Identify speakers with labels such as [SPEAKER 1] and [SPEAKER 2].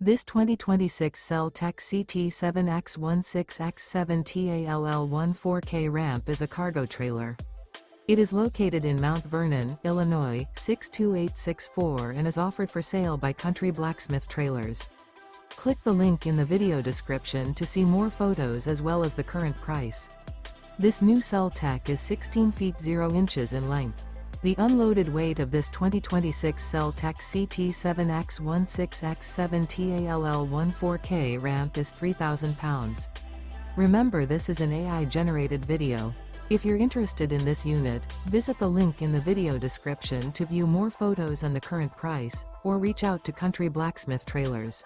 [SPEAKER 1] This 2026 CellTech CT7X16X7TALL14K ramp is a cargo trailer. It is located in Mount Vernon, Illinois, 62864 and is offered for sale by Country Blacksmith Trailers. Click the link in the video description to see more photos as well as the current price. This new CellTech is 16 feet 0 inches in length. The unloaded weight of this 2026 CellTech CT7X16X7TALL14K ramp is 3,000 pounds. Remember, this is an AI-generated video. If you're interested in this unit, visit the link in the video description to view more photos and the current price, or reach out to Country Blacksmith Trailers.